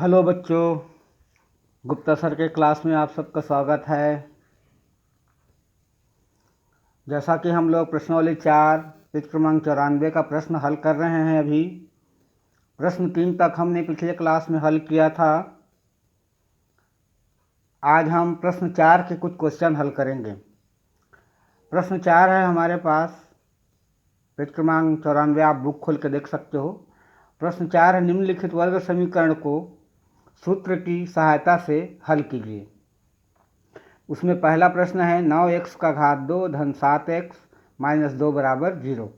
Hello बच्चों, Gupta sir के class में आप सबका स्वागत है। जैसा कि हम लोग प्रश्नावली 4 पेज क्रमांक 94 का प्रश्न हल कर रहे हैं। अभी प्रश्न 3 तक हमने पिछले क्लास में हल किया था। आज हम प्रश्न 4 के कुछ क्वेश्चन हल करेंगे। प्रश्न 4 है हमारे पास, पेज क्रमांक 94, आप बुक खोल के देख सकते हो। प्रश्न 4 है, निम्नलिखित वर्ग समीकरण को सूत्र की सहायता से हल कीजिए। उसमें पहला प्रश्न है 9x का घात 2 धन 7x माइनस 2 बराबर 0।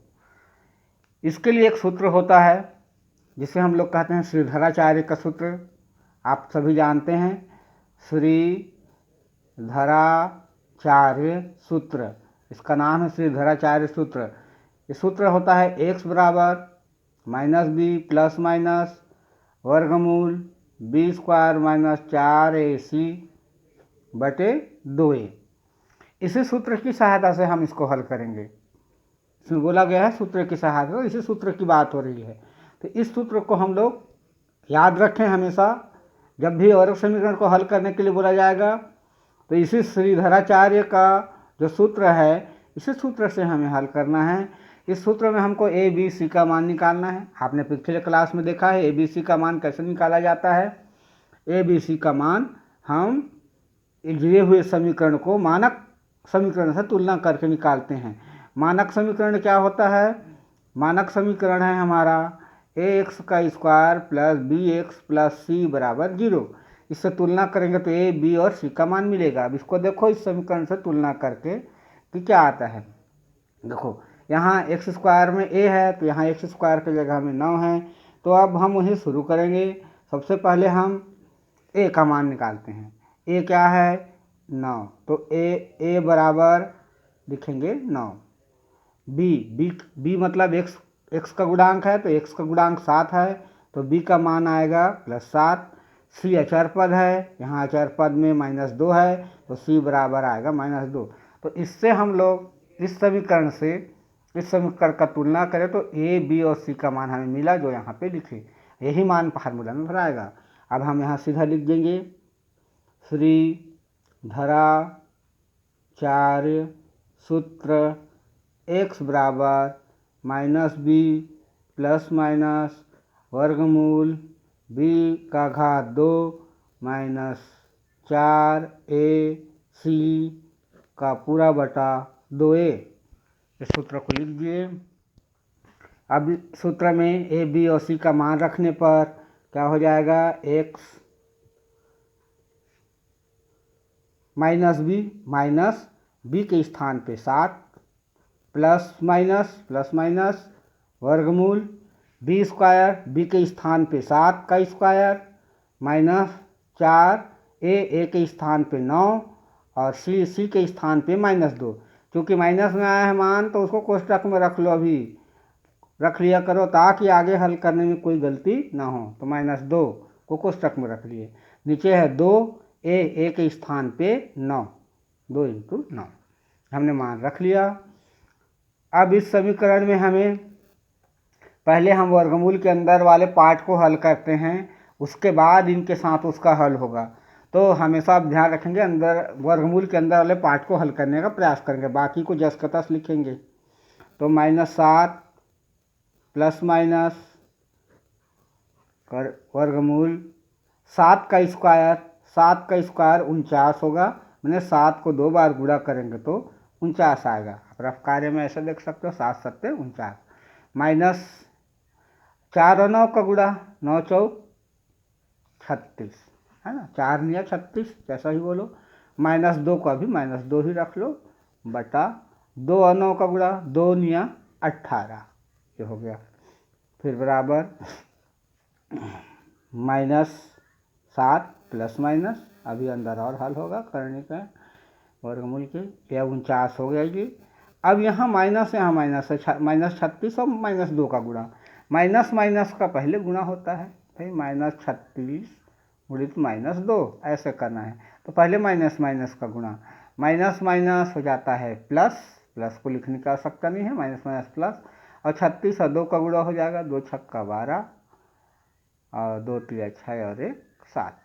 इसके लिए एक सूत्र होता है जिसे हम लोग कहते हैं श्रीधराचार्य का सूत्र। आप सभी जानते हैं श्रीधराचार्य सूत्र, इसका नाम है श्रीधराचार्य सूत्र। ये सूत्र होता है x बराबर माइनस बी प्लस माइनस वर्गमूल बी स्क्वायर माइनस 4ac बटे 2a। इसी सूत्र की सहायता से हम इसको हल करेंगे। इसमें बोला गया है सूत्र की सहायता, इसी सूत्र की बात हो रही है। तो इस सूत्र को हम लोग याद रखें हमेशा। जब भी वर्ग समीकरण को हल करने के लिए बोला जाएगा तो इसी श्रीधराचार्य का जो सूत्र है, इसी सूत्र से हमें हल करना है। इस सूत्र में हमको a b c का मान निकालना है। आपने पिछले क्लास में देखा है a b c का मान कैसे निकाला जाता है। a b c का मान हम दिए हुए समीकरण को मानक समीकरण से तुलना करके निकालते हैं। मानक समीकरण क्या होता है? मानक समीकरण है हमारा ax का square plus bx plus c बराबर 0। इससे तुलना करेंगे तो a b और c का मान मिलेगा। अब इसको देखो इस समीकरण से तुलना करके कि क्या आता है। देखो यहाँ एक्स स्क्वायर में a है तो यहाँ एक्स स्क्वायर की जगह में 9 है। तो अब हम वहीं शुरू करेंगे। सबसे पहले हम a का मान निकालते हैं। a क्या है? 9। तो a बराबर लिखेंगे 9। b मतलब x का गुणांक है तो x का गुणांक 7 है तो b का मान आएगा प्लस 7। c अचर पद है, यहाँ अचर पद में -2 है तो c बराबर आएगा -2। तो इससे हम लोग इस समीकरण से इस समीकरण का तुलना करें तो a b और c का मान हमें मिला जो यहाँ पे लिखे, यही मान फार्मूला में भराएगा। अब हम यहाँ सीधा लिख देंगे श्रीधराचार्य सूत्र x बराबर माइनस b प्लस माइनस वर्गमूल b का घात 2 माइनस 4ac का पूरा बटा 2a। इस सूत्र को लिख दिए। अब सूत्र में a b और c का मान रखने पर क्या हो जाएगा? x माइनस b के स्थान पे 7 प्लस माइनस वर्गमूल b स्क्वायर b के स्थान पे 7 का स्क्वायर माइनस 4a के स्थान पे 9 और c के स्थान पे -2। क्योंकि माइनस में आया है मान तो उसको कोष्टक में रख लो, अभी रख लिया करो ताकि आगे हल करने में कोई गलती ना हो। तो -2 को कोष्टक में रख लिए। नीचे है 2a के स्थान पे 9, 2 × 9 हमने मान रख लिया। अब इस समीकरण में हमें पहले हम वर्गमूल के अंदर वाले पार्ट को हल करते हैं, उसके बाद इनके साथ उसका हल होगा। तो हमेशा आप ध्यान रखेंगे अंदर वर्गमूल के अंदर वाले पार्ट को हल करने का प्रयास करेंगे, बाकी को जस का तस लिखेंगे। तो -7 प्लस माइनस वर्गमूल 7 का स्क्वायर 49 होगा। मैंने 7 को 2 बार गुणा करेंगे तो 49 आएगा। आप रफ कार्य में ऐसे देख सकते हो 7 7 49 माइनस 4 और 9 का गुणा 9 चौक 36 है ना, 4 9 36 जैसा ही बोलो। -2 को अभी -2 ही रख लो बटा 2 और 9 का गुणा 2 9 18 ये हो गया। फिर बराबर -7 प्लस माइनस अभी अंदर और हल होगा करने का वर्गमूल के, यह 49 हो गया जी। अब यहाँ माइनस है -36 और -2 का गुणा, माइनस का पहले गुणा होता है भाई, -36 गुणित -2 ऐसे करना है। तो पहले माइनस का गुणा, माइनस हो जाता है प्लस को लिखने की आवश्यकता नहीं है, माइनस प्लस, और 36 और 2 का गुणा हो जाएगा, 2 छक्का 12 और 2 3 6 और 1 7,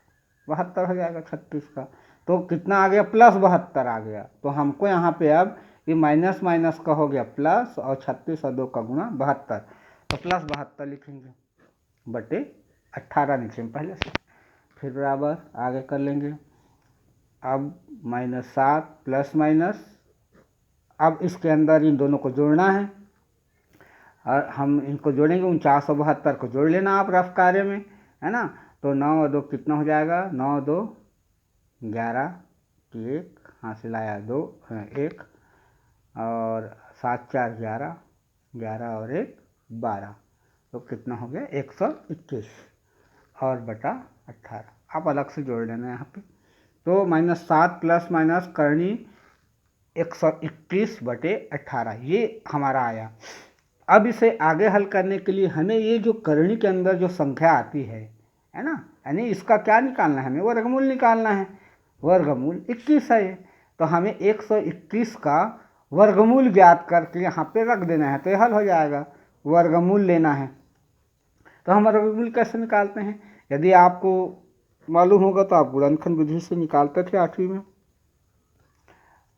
72 हो जाएगा 36 का। तो कितना आ गया, प्लस 72 आ गया। तो हमको यहाँ पे अब ये माइनस माइनस का हो गया प्लस, और 36 और 2 का गुणा 72, तो प्लस 72 लिखेंगे बटे 18 लिखेंगे पहले से। फिर बराबर आगे कर लेंगे। अब -7 प्लस माइनस, अब इसके अंदर इन दोनों को जोड़ना है और हम इनको जोड़ेंगे। 49 और 72 को जोड़ लेना आप रफ कार्य में, है ना। तो 9 और 2 कितना हो जाएगा, 9 और 2 11, 1 हाथ से लाया 2 1, और 7 4 11, 11 और 1 12, तो कितना हो गया 121 और बटा 18। आप अलग से जोड़ लेना यहाँ पे। तो -7 प्लस माइनस करनी 121 बटे 18, ये हमारा आया। अब इसे आगे हल करने के लिए हमें ये जो करनी के अंदर जो संख्या आती है ना, यानी इसका क्या निकालना है, हमें वर्गमूल निकालना है। वर्गमूल 21 है, तो हमें 121 का वर्गमूल ज्ञात करके यहाँ पे रख देना है, तो ये हल हो जाएगा। वर्गमूल लेना है, तो हम वर्गमूल कैसे निकालते हैं, यदि आपको मालूम होगा तो आप गुणनखंड विधि से निकालते थे 8वीं में,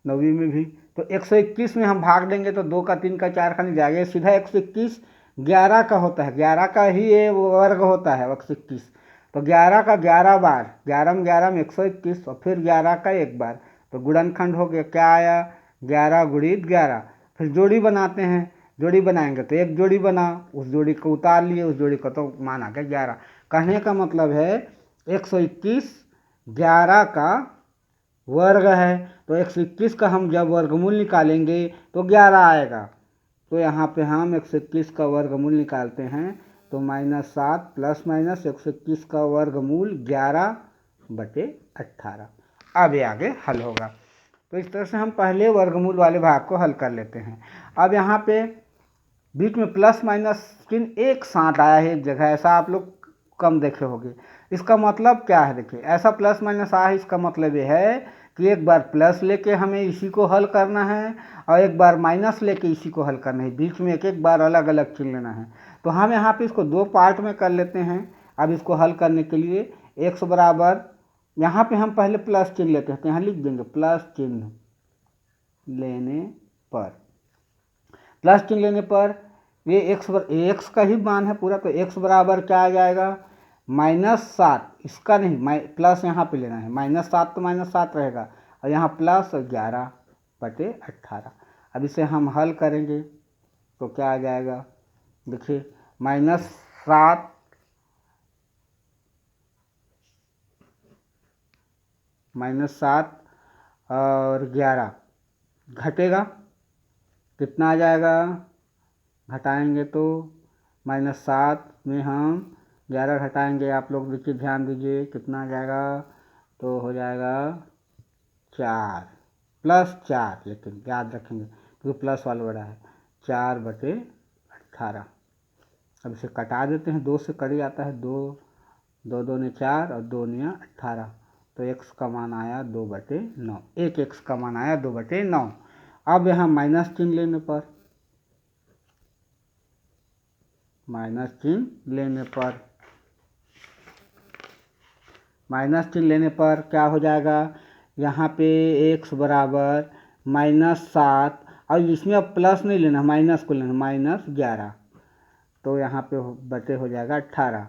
9वीं में भी। तो 121 में हम भाग देंगे तो 2 का 3 का 4 का नहीं जाएगा, सीधा 121 11 का होता है, 11 का ही ये वर्ग होता है 121। तो 11 का 11 बार, 11 में 11 में 121, और फिर 11 का एक बार, तो गुणनखंड हो गया। क्या आया, 11 गुणित 11। फिर जोड़ी बनाते हैं, जोड़ी बनाएंगे तो एक जोड़ी बना, उस जोड़ी को उतार लिए, उस जोड़ी को तो मान आ गया 11। कहने का मतलब है 121 11 का वर्ग है, तो 121 का हम जब वर्गमूल निकालेंगे तो 11 आएगा। तो यहाँ पे हम 121 का वर्गमूल निकालते हैं, तो -7 प्लस माइनस 121 का वर्गमूल 11 बटे 18। अब ये आगे हल होगा। तो इस तरह से हम पहले वर्गमूल वाले भाग को हल कर लेते हैं। अब यहाँ पे बीच में प्लस माइनस चिन्ह एक साथ आया है एक जगह, ऐसा आप लोग कम देखे होंगे। इसका मतलब क्या है, देखिए ऐसा प्लस माइनस आया है, इसका मतलब ये है कि एक बार प्लस लेके हमें इसी को हल करना है और एक बार माइनस लेके इसी को हल करना है, बीच में एक एक बार अलग अलग चिन्ह लेना है। तो हम यहाँ पे इसको 2 पार्ट में कर लेते हैं। अब इसको हल करने के लिए x बराबर, यहाँ पे हम पहले प्लस चिन्ह लेते हैं, तो यहाँ लिख देंगे प्लस चिन्ह लेने पर, प्लस चिन्ह लेने पर ये एक्स का ही मान है पूरा, तो x बराबर क्या आ जाएगा, -7, इसका नहीं प्लस यहाँ पे लेना है, -7 तो -7 रहेगा, और यहाँ प्लस 11 बटे 18। अब इसे हम हल करेंगे तो क्या आ जाएगा, देखिए -7 और 11 घटेगा, कितना आ जाएगा, घटाएंगे तो -7 में हम 11 घटाएंगे, आप लोग देखिए ध्यान दीजिए कितना आ जाएगा, तो हो जाएगा 4 प्लस 4, लेकिन याद रखेंगे क्योंकि प्लस वाला बड़ा है, 4 बटे 18। अब इसे कटा देते हैं, 2 से कट जाता है, 2 2 2 ने 4 और 2 ने 18, तो x का मान आया 2 बटे 9, एक x का मान आया 2 बटे 9। अब यहाँ माइनस चिन्ह लेने पर, माइनस चिन्ह लेने पर क्या हो जाएगा, यहाँ पे x बराबर -7, और इसमें अब प्लस नहीं लेना, माइनस को लेना, -11, तो यहाँ पे बटे हो जाएगा 18।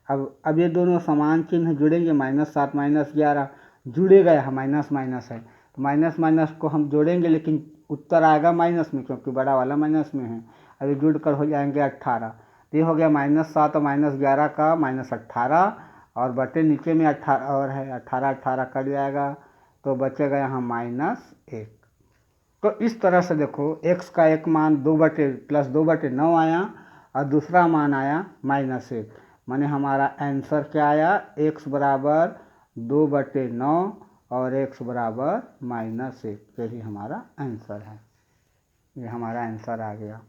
अब ये दोनों समान चिन्ह जुड़ेंगे, -7 -11 जुड़ेगा, यहाँ माइनस माइनस है, तो माइनस माइनस को हम जोड़ेंगे, लेकिन उत्तर आएगा माइनस में क्योंकि बड़ा वाला माइनस में है। अभी जुड़ कर हो जाएंगे 18, तो ये हो गया -7 और -11 का -18, और बटे नीचे में 18 और है, 18 18 कट जाएगा, तो बचेगा यहाँ -1। तो इस तरह से देखो x का एक मान 2 बटे प्लस 2 बटे 9 आया, और दूसरा मान आया -1, माने हमारा आंसर क्या आया, x बराबर 2 बटे 9 और x बराबर -1, यही हमारा आंसर है। ये हमारा आंसर आ गया।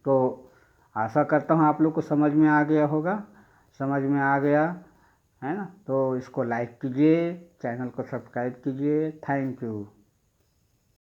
तो आशा करता हूँ आप लोग को समझ में आ गया होगा, समझ में आ गया है ना। तो इसको लाइक कीजिए, चैनल को सब्सक्राइब कीजिए। Thank you.